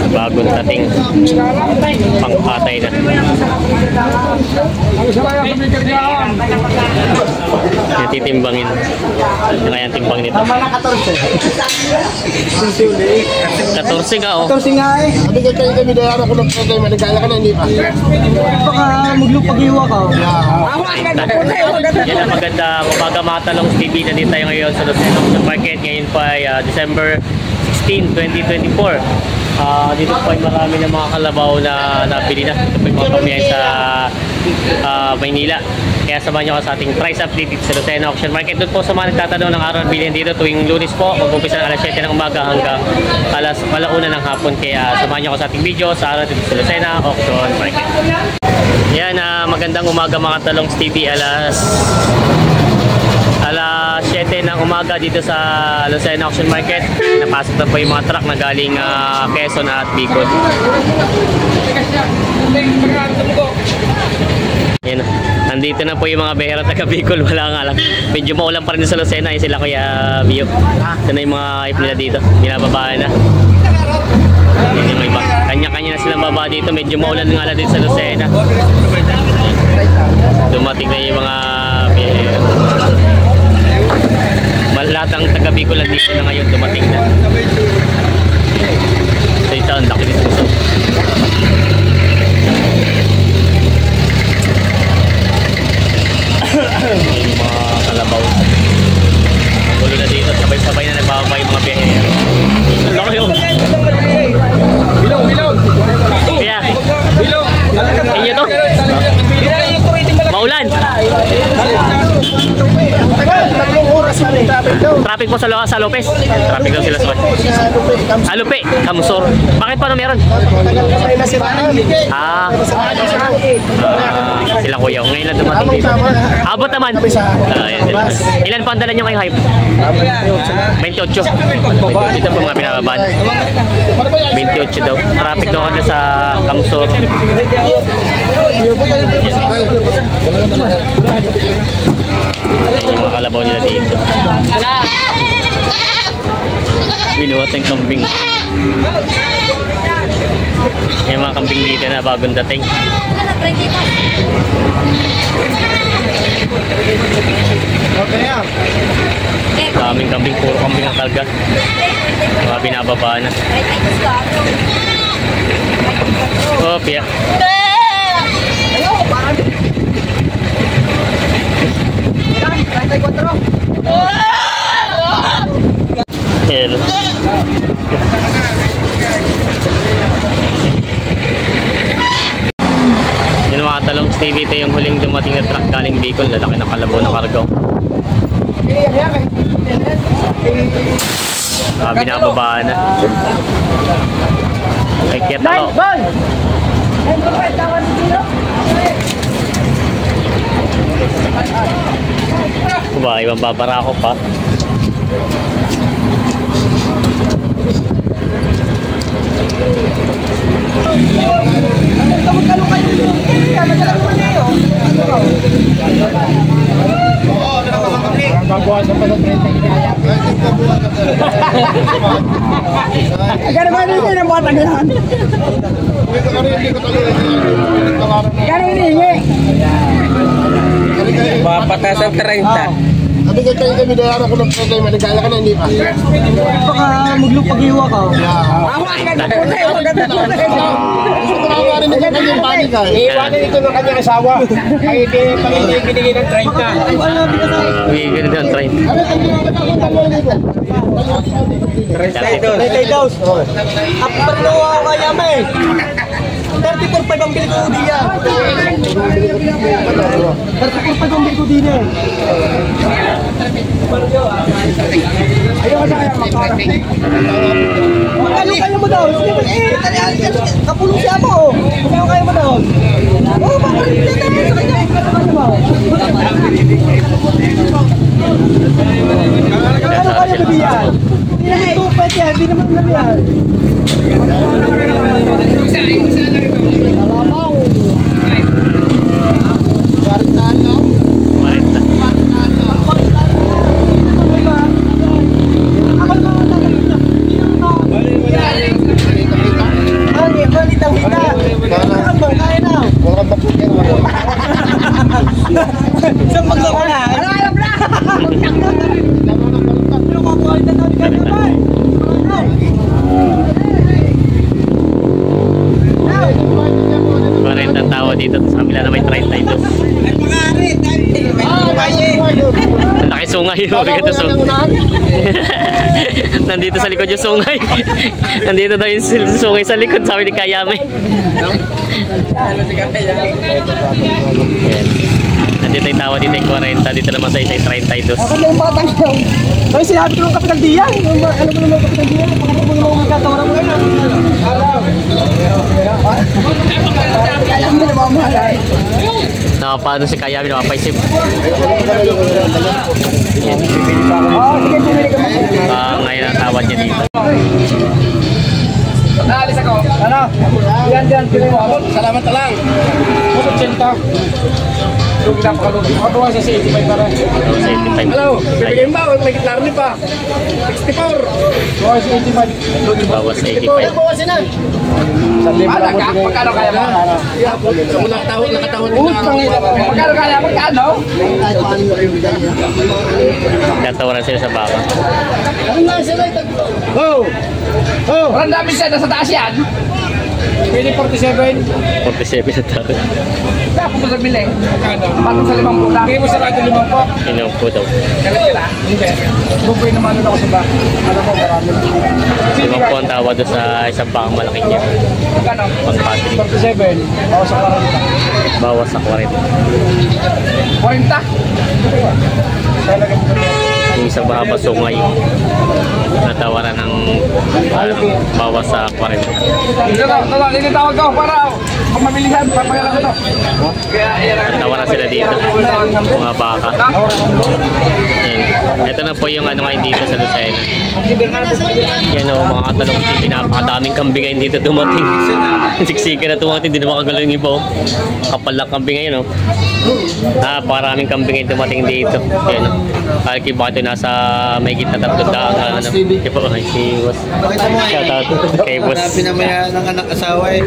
Bagong dating. Pangpatay na. Titimbangin. Ano kaya ang timbang nito? 14 nga oh. 14 nga eh. Sabi ka kayo kami dahil ako lang kayo maligaya ka na hindi pa. Baka maglupag-iwa ka. Yan ang maganda. Umaga mga talong TV na din tayo ngayon sa Los Angeles Market. Ngayon pa ay December 16, 2024. Dito po ay marami ng mga kalabaw na nabili na. Ito po yung mga pamiyay sa Maynila. Kaya samahan nyo sa ating price update dito sa Lucena Auction Market. Doon po sa mga nagtatanong ng araw bilhin dito tuwing Lunes po. Mag-umpisa ng alas 7 ng umaga hanggang alas 1 ng hapon. Kaya samahan nyo sa ating video sa araw dito sa Lucena Auction Market. Yan, magandang umaga mga talong TV. Alas 7 ng umaga dito sa Lucena Auction Market. Napasok na po yung mga truck na galing Quezon at Bicol. Yan, nandito na po yung mga behera taga Bicol. Wala nga lang, medyo maulan pa rin sa Lucena. Yung sila Kuya Bio. Ito na yung mga hype nila dito. Binababaan na. Yan yung iba. Kanya-kanya na silang baba dito. Medyo maulan nga lang dito sa Lucena. Dumating na yung mga behera. Lahat ang taga Bicol dito na ngayon dumating na. So ito ang laki dito sa yung mga kalabaw. Gulo na dito, sabay-sabay na nagbababa yung mga biyahero. Ang laki yun. Bilog, bilog. Kaya, bilog. Inyo to? Maulan. Traffic po sa Lopez. Traffic daw sila sa Lupe, Kamsor. Bakit pa meron? Sila kuya. Ngayon lang dumating dito. Abot naman. Ilan pa ang dala nyo ngayong hype? 28. Dito po mga pinababaan. 28 daw. Traffic daw kada sa Kamsor. Yung mga kalabaw nila dito. Binuhat ng kambing. Yung mga kambing dito na bagong dating. Daming kambing, puro kambing ang karga. Mga binababa na. Oh, piya. Yan. Yung mga talong TV, ito yung huling dumating na truck galing Bicol. Lalaki na kalabaw na kargaw. Binababaan na. Ay, kaya talo. Ba, ibang babara ako pa. Gano'n ba hindi ng bata ganyan? Gano'n hinihingi? Papatas ang 30. Sabi ka kayo kami dahil ako lang kayo maligaya ka na hindi pa. Baka maglupag-iwa ka. Gusto ko na marin na kanyang panig ka. Iiwanan ito ng kanyang asawa. Ay binigay ng 30. Binigay ng 30. 32. Ako pa rin ako kaya may. 34.5 ang bili ko diya. 34.5 ang bili ko din eh. Ayaw ka kaya makara. Magkano kaya mo daw? Kapulong siya mo. Magkano kaya mo daw? Oo, bakit hindi naman sa kanya? Ano kaya mo diyan? Hindi naman tupet yan. Hindi naman naman yan. ng hita. Kailangan mo, kaya na. Wala kang bakit yan. Saan maglako na? Ano alam na? Ano kakuha na natin kayo naman? 40 ang tawa dito. Sa kabila na may 32. Ay, pangarit. Ang laki sungay. Maganda sungay. Nandito sa likod yung sungay. Nandito daw yung sungay sa likod. Sabi ni Kayame. Yan. Nandito yung tawa dito yung 40. Dito naman sa isa yung 32. Ako na yung mga tanong. Ay, sinabi ko ng Kapitan Diyan. Alam mo naman Kapitan Diyan. Pakita mo naman mga katawaran mo ngayon. Alam mo naman mga Nakapano si Kayame. Nakapaisip. Yan. sige, pumili ka mo. Ngayon ang tawad niya dito. Naalis ako. Ano? Yan, pili mo. Salamat na lang. 80. Lugi na pakalugi. Makabawa sa 85 para. 75. Hello, bibigyan ba? May gitlarni pa. 64. Bawas 85. Bawas sa 85. Bawasin na. Wala ka? Magkano kaya mo? Sa mula nakatawad din na. Magkano kaya? Magkano? Tatawaran sila sa baka. Oh! Oh! Parang dami siya. Nasa taas yan. Pwede 47. 47 na tao. Ako mo sa bili. Magkano? Patong sa 5 po. Bigay mo sa radyo 5 po. Inom po daw. Kalit sila? Hindi. Bukoy naman ako sa ba. Alam mo, marami. 5 po ang tawa doon sa isang bakang malaki niya. Magkano? Pang battery. 47. Bawas sa 40. Bawas sa 40. 40? Talaga mo. Yung isang bahaba sungay. Natawaran ng bawas sa 40. Hindi tawag ko para kung mabilisan, papayalan ko to. Natawaran sila dito. Mga baka. Yan. Ito na po yung ano ngayon dito sa Lucena. Yan o, mga katalong TV. Napakadaming kambing ngayon dito dumating. Siksika na tumating. Hindi na makagalaw yung iba. Kapal lang kambing ngayon o. Napakaraming kambing ngayon dumating dito. Yan o. Kalki ba ito nasa may gitna 300 ano. Kaya po, si Boss. Shout out kay Boss. Pinamaya ng anak asawa eh.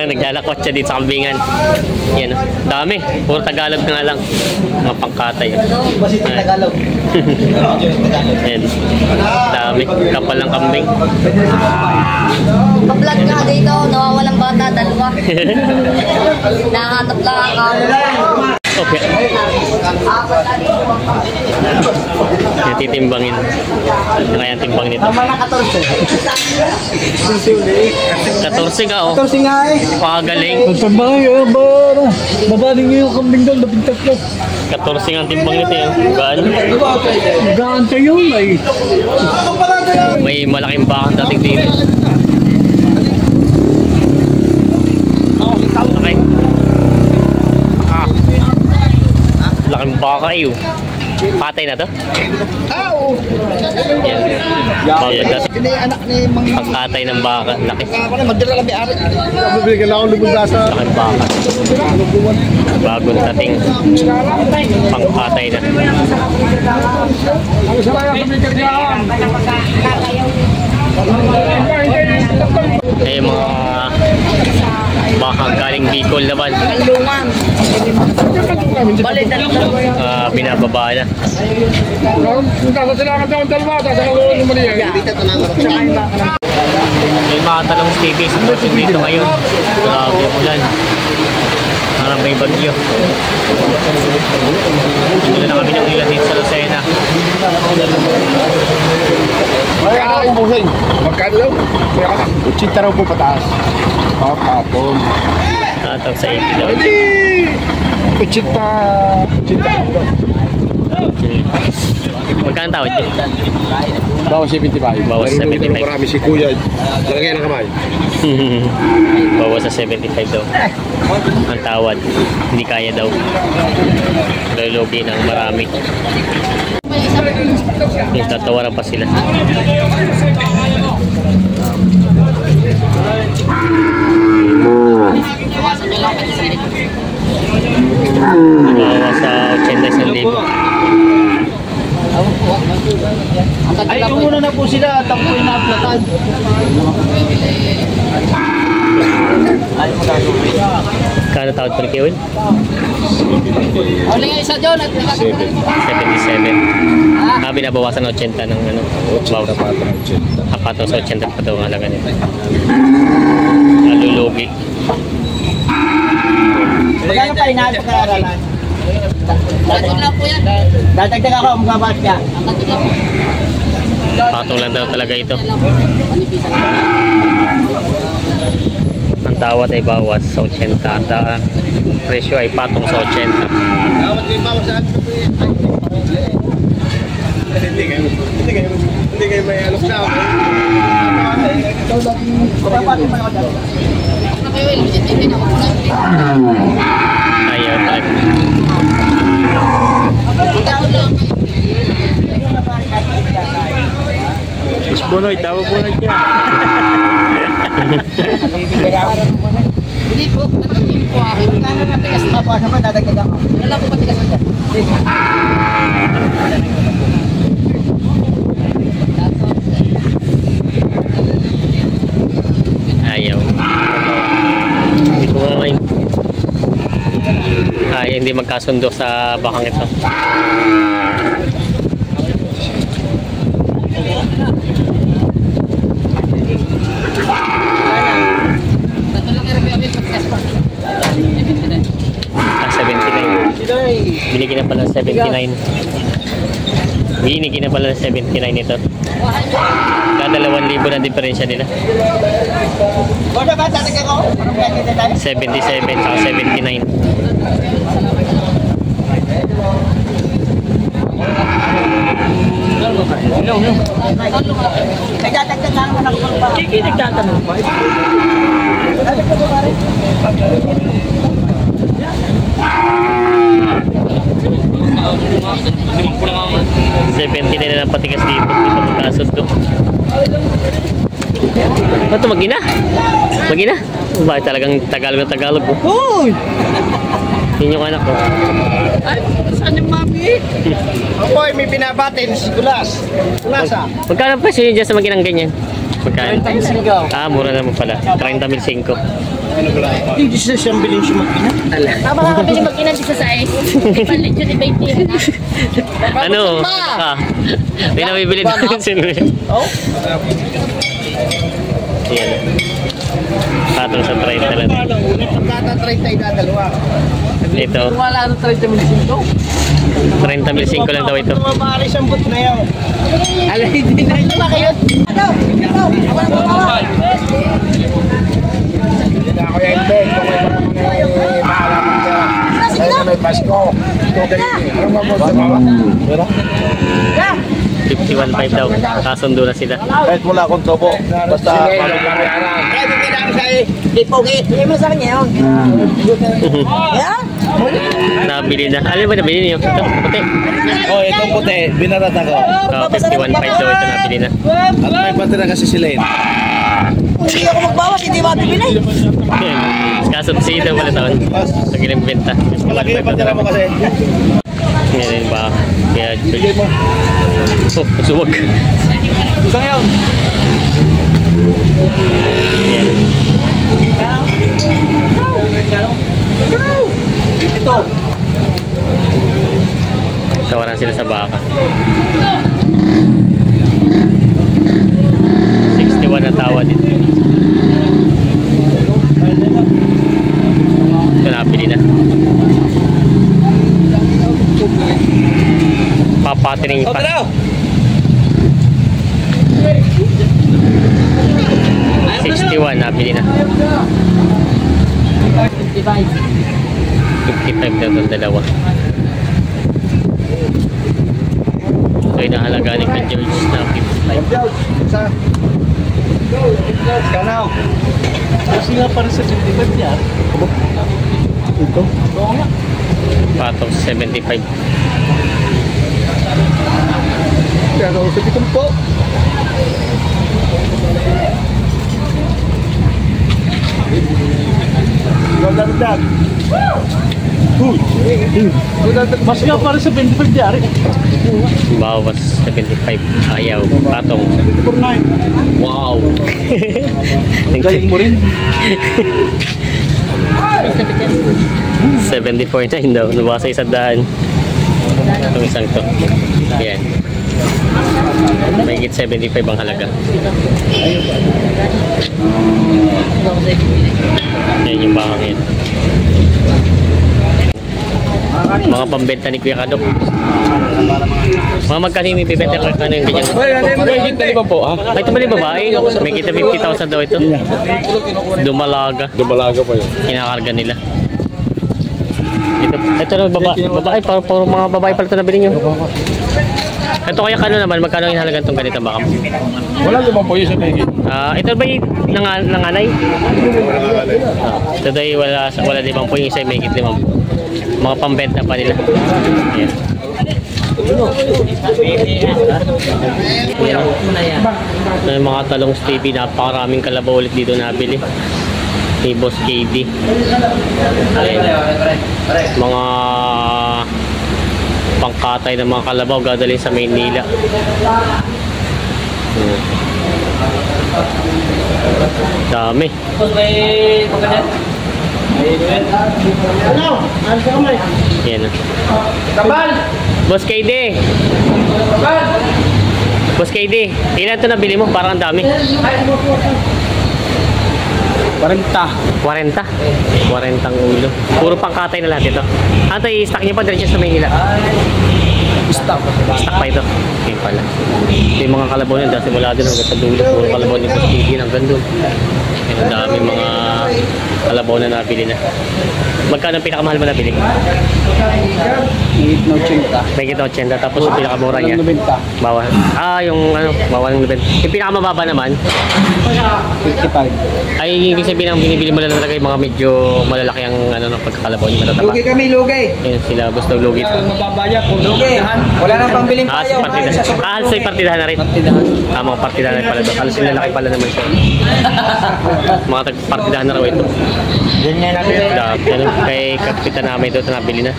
Naglalakot siya dito sa kambingan. Yan o. Dami. Puro Tagalog na nga lang. Mga pangkatay. Basit ng Tagalog. Yan. Dami. Kapal ng kambing. Pa-vlog nga dito, nawawalang bata, dalawa. Nakahanap lang ako. Okay. Natitimbangin. Ano kaya ang timbang nito? Tama na 14. 14 ka oh. 14 nga eh. Pakagaling. Pagpambangay, babaling nyo yung kambing doon, 13. 14 ang timbang nito yun. Gaan. Gaan kayo, ay. May malaking bakang dating dito. Okay. Laking baka eh. Patay na to? Yan. Yan. Hindi anak ni Mang Pagkatay ng baka. Laki. magdala kami ari. Bibigyan lang ako lumundasa. Laking baka. Bagong dating. Pangkatay na. Ang saraya sa mga diyan. Eh mga baka galing Bicol naman. Kalungan. Balik na Binababa na. Nasa sila ka daw dalawa, tapos ako naman yan. May mga talong TV sa dito ngayon. Grabe yung ulan. Parang may bagyo. Hindi na kami ng ilan dito sa Lucena. Magkano yung busing? Magkano daw? Kaya ka na. 80 raw po pataas. Kapon. Natawag sa 80 daw. Hindi! 80. Magkano tawad yun? Bawas 75. Bawas 75. Marami si Kuya. Lalagay ng kamay. Bawas sa 75 daw. Ang tawad. Hindi kaya daw. Lulugi ng marami. Tatawaran pa sila. Bawas sa 81,000. Ay, muna na po sila at ako po inaplatan. Magkano tawad po ni Kiwil? Huli nga isa dyan at 77. Binabawasan 80 ng ano. 80 patong sa 80 pa daw ang halaga nito. Nalulugi. Magkano pa inaas sa kararalan? Tatong lang po yan. Dadagdag ako, magbabawas ka. Patong lang daw talaga ito. Ang tawad ay bawas sa 80 at ang presyo ay patong sa 80. Hindi kayo may alok na ako. Ayaw talaga. Ispunoy, tawa po na siya. Hindi po. Hindi po ako. Magkano na tigas na pa naman, dadagdag ako. Wala po patigas na dyan. Ayaw. Hindi ko nga ngayon. Ay, hindi magkasundo sa bakang ito. Tatong lang yung review patigas pa. 79. Binigyan na pala 79. Binigyan na pala 79 ito. Kada 2,000 na diferensya nila. Bodo ba, dadagdag ako? Parang pwede na tayo. 77 saka 79. Nagdadagdag na naman ako pa. Kiki, nagtatanong pa. Dadagdag ko pa rin. 70 na lang patigas dito. Hindi pa magkasundo. Ito, magina. Magina. Bakit talagang Tagalog na Tagalog ko? Uy! Yun yung anak ko. Ay, saan yung mami? Apoy, may binabatin si Gulas. Gulasa. Magkano pa siya dyan sa maginang ganyan? Magkano? 35. Ah, mura naman pala. 30,500. Hindi siya siyang bilhin siya makina. Tama nga kami yung mag-inan dito sa ice. Ipalit yun, ipaintin na. Ano? Ah, may nabibili natin sila. Oh? Yan. Patong sa 30 na lang. Pagkata 30 dadalawa. Ito, Wala na 30,000. 30,500 lang daw ito. Mga maalis ang boot na yan. Alam, hindi na ito ba kayo? Ano? Hindi na ako yung bed. Kung may maalaman ka. Dahil na may Pasko. Ito kayo. Ano mo sa mga? Pero? 51.5 daw. Kasundo na sila. Kahit wala akong tubo. Basta pamilyaran. Kaya kung kailangan sa'yo, di pogi. Hindi mo sa kanya yun. Yan? Nabili na. Alam ba nabili niyo? Ito, puti. Oh, itong puti. Binarata ko. 51.5 daw ito nabili na. At may patira kasi sila yun. Kung hindi ako magbawas, hindi mabibili. Kasubsida wala taon. Sa giling benta. Malaki yung patira mo kasi. Ngayon ba? Kaya, oh, suwag. Isang yun. Ito. Tawaran sila sa baka. 61 na tawad dito. Ito nabili na. Papatiring pa. 61 nabili na. 55 daw itong dalawa. Ito yung nahalaga ni King George na 55. Kanaw. Kasi nga para sa 75 niya. Ito? Patong 75. Pero sabi ko po. Gagandang. Mas nga para sa 25 diari. Bawas 75. Ayaw. Patong. Wow. Galing mo rin. 74.9 daw. Nabasa 100. Itong isang to. Ayan. Mahigit 75 ang halaga. Ayan yung bakang yun. Mga pambenta ni Kuya Kadok. Mga magkano yung ibibenta ko ano yung ganyan? Mahigit na 5 po, ha? Ay, ito ba yung babae? May kita 50,000 daw ito. Dumalaga. Dumalaga pa yun. Kinakarga nila. Ito na babae. Puro mga babae pala ito nabili nyo. Ito kaya kano naman? Magkano yung halaga itong ganito baka? Wala 5 po yun sa mahigit. Ito ba yung nanganay? Ito daw yung wala 5 po yung isa yung may higit 5. Mga pambenta pa nila. Ayan. Ayan. Mga talong Stevie, napakaraming kalabaw ulit dito nabili. Ni Boss KD. Ayan. Mga pangkatay ng mga kalabaw gadalhin sa Maynila. Dami. Yan. Boss KD. Boss KD, ilan ito nabili mo? Parang ang dami. 40 ang ulo. Puro pangkatay na lahat ito. Ano ito, i-stack nyo pa diretso sa Maynila? Stock pa ito. Okay pala. Ito yung mga kalabaw nyo. Dahil simula din hanggang sa dulo. Puro kalabaw nito. Sige hanggang doon. Ang dami mga kalabaw na nabili na. Magkano ang pinakamahal mo nabili? Higit na 80. May kita 80. Tapos yung pinakamura niya. 90. Bawal. Yung ano, bawal ng 90. Yung pinakamababa naman. 55. Ay, ibig sabihin ang binibili mo lang talaga yung mga medyo malalaki ang ano, pagkakalabaw niyo. Matataba. Lugi kami, lugi. Yan sila. Gusto lugit. Lugi. Wala nang pambiling Si payo. partidahan. Halos ay partidahan na rin. Mga partidahan na pala doon. Halos yung lalaki pala naman siya. Mga partidahan na raw ito. Ganyan natin. Kay kapitan namin ito, nabili na.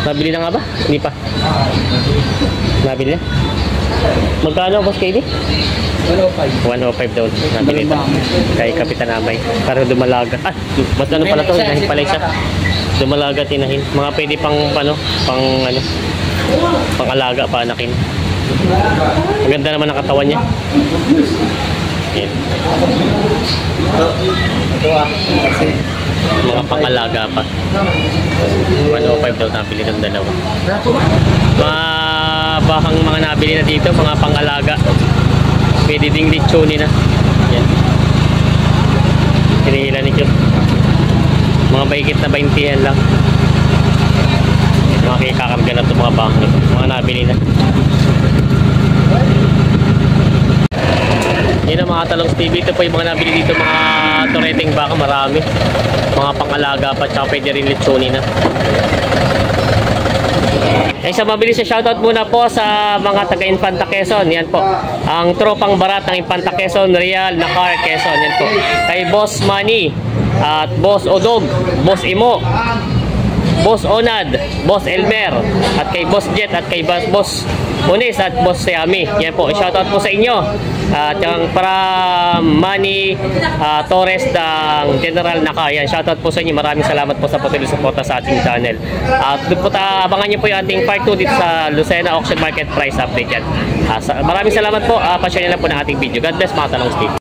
Nabili na nga ba? Hindi pa. Nabili na? Magkano, Boss KD? 105 daw. Nabili ito. Kay kapitan namin. Para dumalaga. Ba't ano pala ito? Hinahin pala isa. Dumalaga, tinahin. Mga pwede pang pang-alaga pa anakin. Maganda naman ang katawan niya. Yan. Mga pang-alaga pa. 105 daw nabili ng dalawa. Mga bakang mga nabili na dito, mga pang-alaga. Pwede ding lechoni na. Yan. Hinihila ni Kyo. Mga baigit na 20 yan lang. Mga kikakarga na ito mga bakang ito. Mga nabili na. Yun ang mga talong Stevie. Ito po yung mga nabili dito, mga tureteng baka, marami. Mga pang-alaga pa, tsaka pwede rin lechoni na. Sa mabilis sa shoutout muna po sa mga taga Infanta Quezon. Yan po. Ang tropang barat ng Infanta Quezon, Real Nakar Quezon. Yan po. Kay Boss Manny at Boss Odog, Boss Imo, Boss Onad, Boss Elmer, at kay Boss Jet, at kay Boss Unis, at Boss Siami. Yan po, shoutout po sa inyo. At yung para Manny Torres ng General Naka. Yan, shoutout po sa inyo. Maraming salamat po sa patuloy suporta sa ating channel. At doon po abangan nyo po yung ating part 2 dito sa Lucena Auction Market Price Update yan. Maraming salamat po. Pasyalan lang po ng ating video. God bless mga Talong Steve.